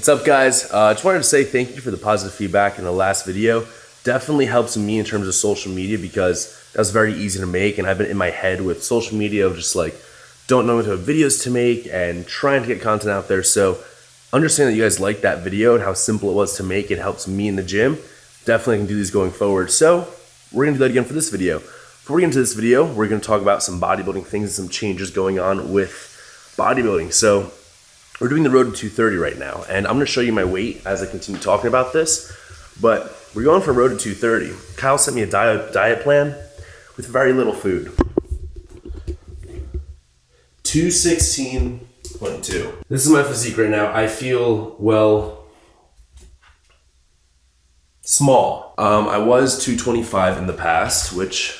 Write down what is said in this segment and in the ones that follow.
What's up, guys? I just wanted to say thank you for the positive feedback in the last video. Definitely helps me in terms of social media because that was very easy to make, and I've been in my head with social media of just like don't know what videos to make and trying to get content out there. So understand that you guys liked that video and how simple it was to make. It helps me in the gym. Definitely can do these going forward. So we're gonna do that again for this video. Before we get into this video, we're gonna talk about some bodybuilding things and some changes going on with bodybuilding. So we're doing the road to 230 right now, and I'm gonna show you my weight as I continue talking about this, but we're going for road to 230. Kyle sent me a diet plan with very little food. 216.2. This is my physique right now. I feel, well, small. I was 225 in the past, which,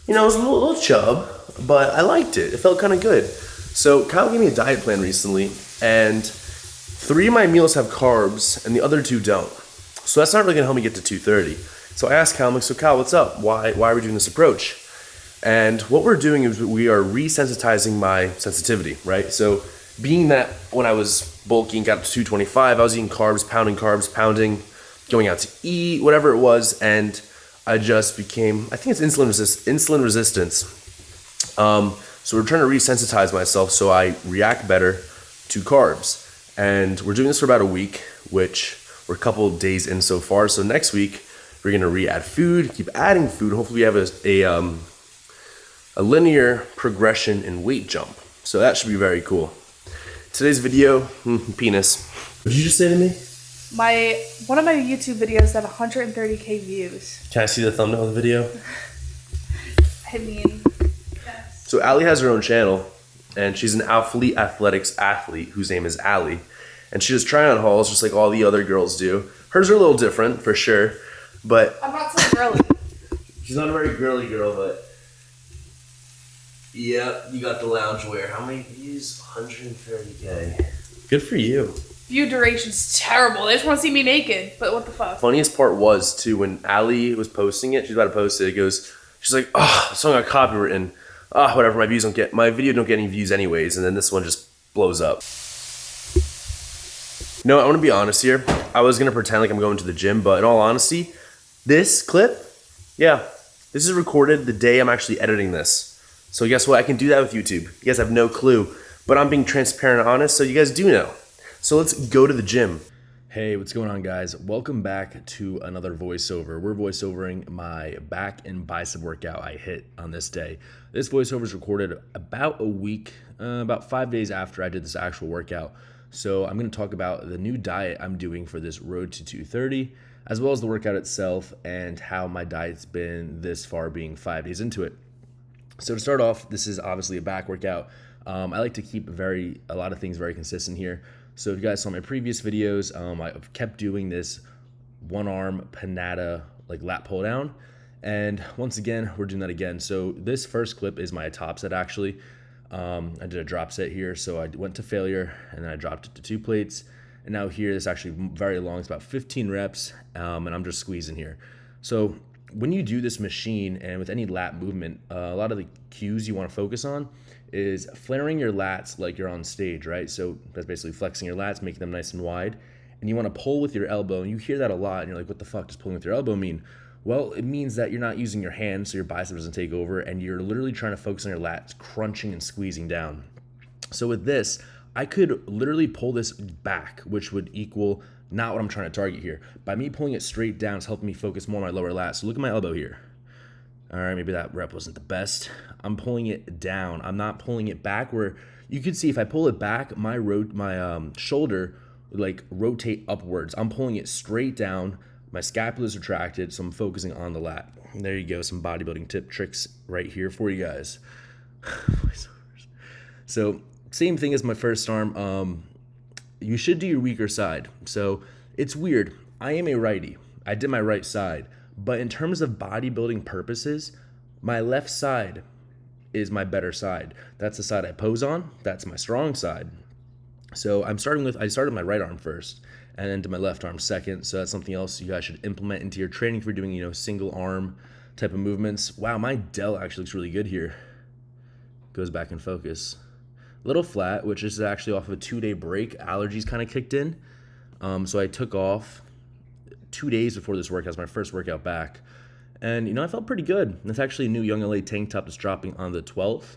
you know, was a little chub, but I liked it. It felt kind of good. So Kyle gave me a diet plan recently, and 3 of my meals have carbs and the other 2 don't. So that's not really gonna help me get to 230. So I asked Kyle, I'm like, so Kyle, what's up? Why are we doing this approach? And what we're doing is we are resensitizing my sensitivity, right? So being that when I was bulking, got up to 225, I was eating carbs, pounding, going out to eat, whatever it was, and I just became, I think it's insulin resistance. So we're trying to resensitize myself so I react better to carbs. And we're doing this for about a week, which we're a couple of days in so far. So next week, we're gonna re-add food, keep adding food. Hopefully we have a linear progression in weight jump. So that should be very cool. Today's video, penis. What did you just say to me? One of my YouTube videos had 130K views. Can I see the thumbnail of the video? I mean, yes. So Allie has her own channel, and she's an athlete athletics athlete whose name is Allie. And she does try-on hauls just like all the other girls do. Hers are a little different, for sure, but... I'm not so girly. She's not a very girly girl, but... Yeah, you got the loungewear. How many views? 130K. Good for you. View duration's terrible. They just want to see me naked, but what the fuck? Funniest part was, too, when Allie was posting it, she's about to post it, she's like, oh, the song got copywritten. Whatever, my video don't get any views anyways, and then this one just blows up. No, I want to be honest here. I was going to pretend like I'm going to the gym, but in all honesty, this clip, yeah, this is recorded the day I'm actually editing this. So guess what? I can do that with YouTube. You guys have no clue, but I'm being transparent and honest, so you guys do know. So let's go to the gym. Hey, what's going on, guys? Welcome back to another voiceover. We're voiceovering my back and bicep workout I hit on this day. This voiceover is recorded about a week, about 5 days after I did this actual workout. So I'm going to talk about the new diet I'm doing for this road to 230, as well as the workout itself and how my diet's been this far, being 5 days into it. So to start off, this is obviously a back workout. I like to keep a lot of things very consistent here. So if you guys saw my previous videos, I've kept doing this one arm Panada like lat pull down. And once again, we're doing that again. So this first clip is my top set actually. I did a drop set here. So I went to failure and then I dropped it to 2 plates. And now here, this is actually very long. It's about 15 reps and I'm just squeezing here. So when you do this machine and with any lat movement, a lot of the cues you want to focus on is flaring your lats like you're on stage, right? So that's basically flexing your lats, making them nice and wide. And you want to pull with your elbow. And you hear that a lot. And you're like, what the fuck does pulling with your elbow mean? Well, it means that you're not using your hands so your bicep doesn't take over. And you're literally trying to focus on your lats, crunching and squeezing down. So with this, I could literally pull this back, which would equal not what I'm trying to target here. By me pulling it straight down, it's helping me focus more on my lower lats. So look at my elbow here. All right, maybe that rep wasn't the best. I'm pulling it down. I'm not pulling it back where you could see if I pull it back, my shoulder would like rotate upwards. I'm pulling it straight down. My scapula is retracted, so I'm focusing on the lat. And there you go, some bodybuilding tip tricks right here for you guys. So same thing as my first arm. You should do your weaker side. So it's weird. I am a righty. I did my right side. But in terms of bodybuilding purposes, my left side is my better side. That's the side I pose on. That's my strong side. So I started my right arm first and then to my left arm second. So that's something else you guys should implement into your training if you're doing, single arm type of movements. Wow, my delt actually looks really good here. Goes back in focus. Little flat, which is actually off of a 2-day break. Allergies kind of kicked in. So I took off 2 days before this workout. It was my first workout back. And, I felt pretty good. That's actually a new Young LA tank top that's dropping on the 12th.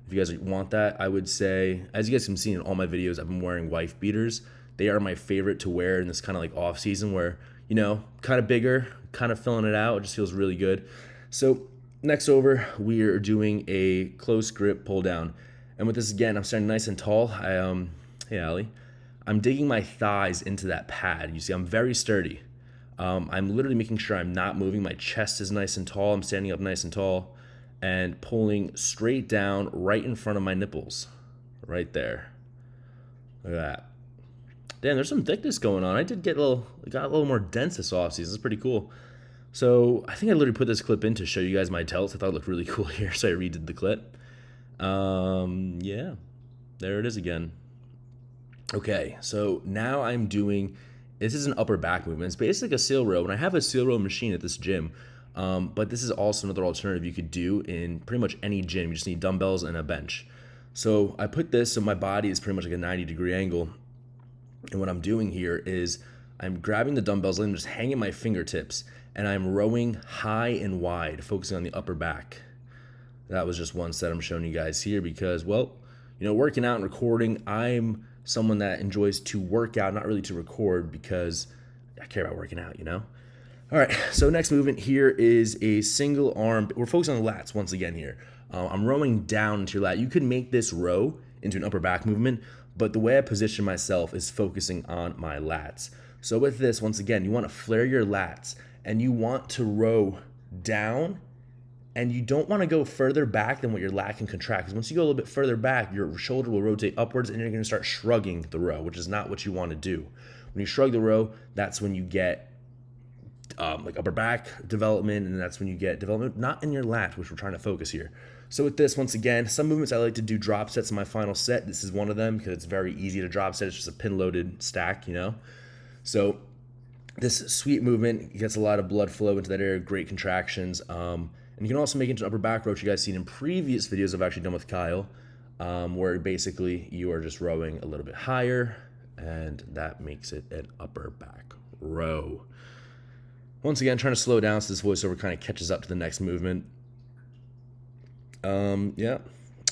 If you guys want that, I would say, as you guys can see in all my videos, I've been wearing wife beaters. They are my favorite to wear in this kind of like off season where, kind of bigger, kind of filling it out. It just feels really good. So next over, we are doing a close grip pull down. And with this again, I'm starting nice and tall. Hey Ali, I'm digging my thighs into that pad. You see, I'm very sturdy. I'm literally making sure I'm not moving. My chest is nice and tall. I'm standing up nice and tall and pulling straight down right in front of my nipples. Right there. Look at that. Damn, there's some thickness going on. I did got a little more dense this offseason. It's pretty cool. So I think I literally put this clip in to show you guys my delts. I thought it looked really cool here, so I redid the clip. Yeah, there it is again. Okay, so now I'm doing, this is an upper back movement. It's basically like a seal row, and I have a seal row machine at this gym. But this is also another alternative you could do in pretty much any gym. You just need dumbbells and a bench. So I put this so my body is pretty much like a 90-degree angle. And what I'm doing here is I'm grabbing the dumbbells, I'm just hanging my fingertips, and I'm rowing high and wide, focusing on the upper back. That was just one set I'm showing you guys here because, well, working out and recording, I'm someone that enjoys to work out, not really to record because I care about working out, All right, so next movement here is a single arm. We're focused on the lats once again here. I'm rowing down into your lat. You could make this row into an upper back movement, but the way I position myself is focusing on my lats. So with this, once again, you want to flare your lats and you want to row down, and you don't want to go further back than what your lat can contract. Because once you go a little bit further back, your shoulder will rotate upwards and you're going to start shrugging the row, which is not what you want to do. When you shrug the row, that's when you get like upper back development, and that's when you get development not in your lat, which we're trying to focus here. So with this, once again, some movements I like to do drop sets in my final set. This is one of them because it's very easy to drop set. It's just a pin loaded stack, So this sweet movement gets a lot of blood flow into that area, great contractions. And you can also make it into upper back row, which you guys seen in previous videos I've actually done with Kyle, where basically you are just rowing a little bit higher, and that makes it an upper back row. Once again, trying to slow down so this voiceover kind of catches up to the next movement. Yeah.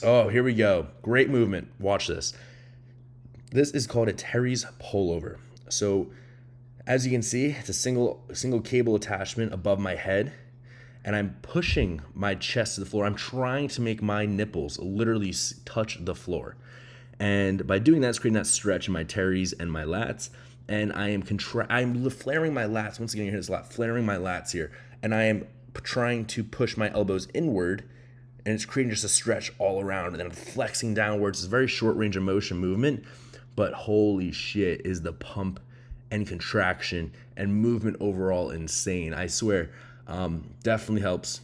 Oh, here we go. Great movement. Watch this. This is called a Terry's pullover. So as you can see, it's a single cable attachment above my head, and I'm pushing my chest to the floor. I'm trying to make my nipples literally touch the floor. And by doing that, it's creating that stretch in my teres and my lats. And I am I'm flaring my lats. Once again, you hear this a lot, flaring my lats here. And I am trying to push my elbows inward, and it's creating just a stretch all around. And then I'm flexing downwards. It's a very short range of motion movement, but holy shit, is the pump and contraction and movement overall insane. I swear, definitely helps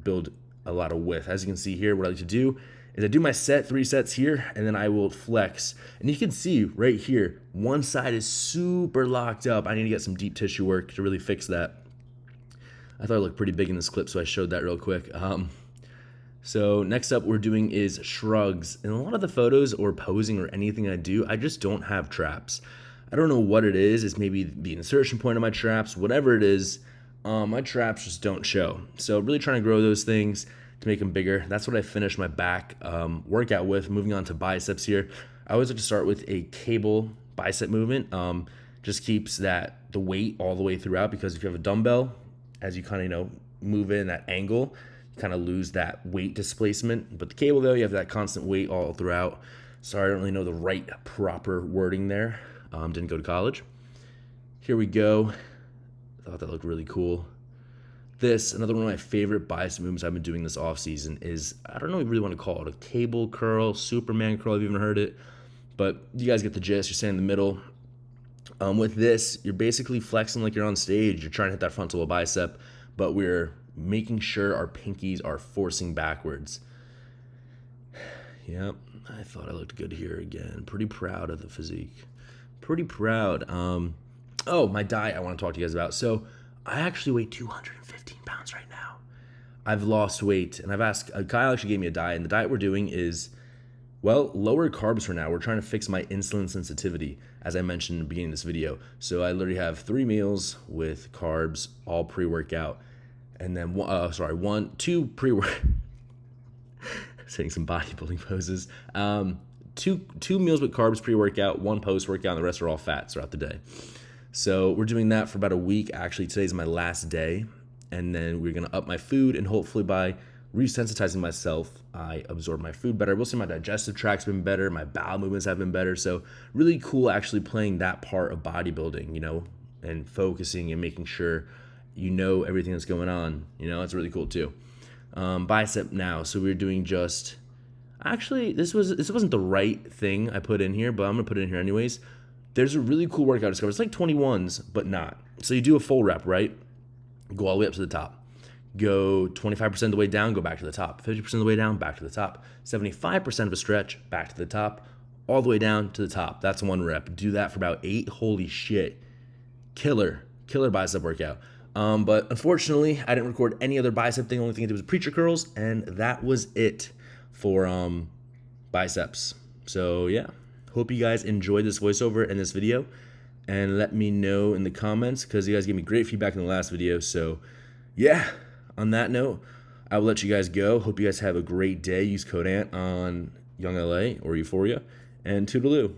build a lot of width. As you can see here, what I like to do is I do my 3 sets here, and then I will flex. And you can see right here, one side is super locked up. I need to get some deep tissue work to really fix that. I thought it looked pretty big in this clip, so I showed that real quick. So next up we're doing is shrugs. In a lot of the photos or posing or anything I do, I just don't have traps. I don't know what it is. It's maybe the insertion point of my traps, whatever it is. My traps just don't show. So really trying to grow those things to make them bigger. That's what I finished my back workout with. Moving on to biceps here. I always like to start with a cable bicep movement. Just keeps the weight all the way throughout, because if you have a dumbbell, as you kind of move in that angle, you kind of lose that weight displacement. But the cable though, you have that constant weight all throughout. Sorry, I don't really know the right proper wording there. Didn't go to college. Here we go. I thought that looked really cool. This, another one of my favorite bicep movements I've been doing this off season is, I don't know what you really want to call it, a cable curl, Superman curl, if you haven't heard it. But you guys get the gist. You're standing in the middle. With this, you're basically flexing like you're on stage. You're trying to hit that frontal bicep, but we're making sure our pinkies are forcing backwards. Yep, I thought I looked good here again. Pretty proud of the physique. Pretty proud. Oh, my diet I want to talk to you guys about. So I actually weigh 215 pounds right now. I've lost weight, and I've asked, Kyle actually gave me a diet, and the diet we're doing is Well, lower carbs for now. We're trying to fix my insulin sensitivity, as I mentioned in the beginning of this video. So I literally have 3 meals with carbs, all pre-workout, and then two pre-work. Saying some bodybuilding poses. Two meals with carbs pre-workout, 1 post-workout, and the rest are all fats throughout the day. So we're doing that for about a week. Actually, today's my last day, and then we're gonna up my food, and hopefully by resensitizing myself, I absorb my food better. We'll see my digestive tract's been better, my bowel movements have been better. So really cool actually playing that part of bodybuilding, and focusing and making sure everything that's going on. It's really cool too. Bicep now. So we're doing just actually this wasn't the right thing I put in here, but I'm gonna put it in here anyways. There's a really cool workout I discovered. It's like 21s, but not. So you do a full rep, right? Go all the way up to the top. Go 25% of the way down, go back to the top. 50% of the way down, back to the top. 75% of a stretch, back to the top. All the way down to the top. That's 1 rep. Do that for about 8. Holy shit. Killer bicep workout. But unfortunately, I didn't record any other bicep thing. The only thing I did was preacher curls, and that was it for biceps. So yeah, hope you guys enjoyed this voiceover and this video, and let me know in the comments because you guys gave me great feedback in the last video. So yeah, on that note, I will let you guys go. Hope you guys have a great day. Use code ANT on Young LA or Euphoria, and toodaloo.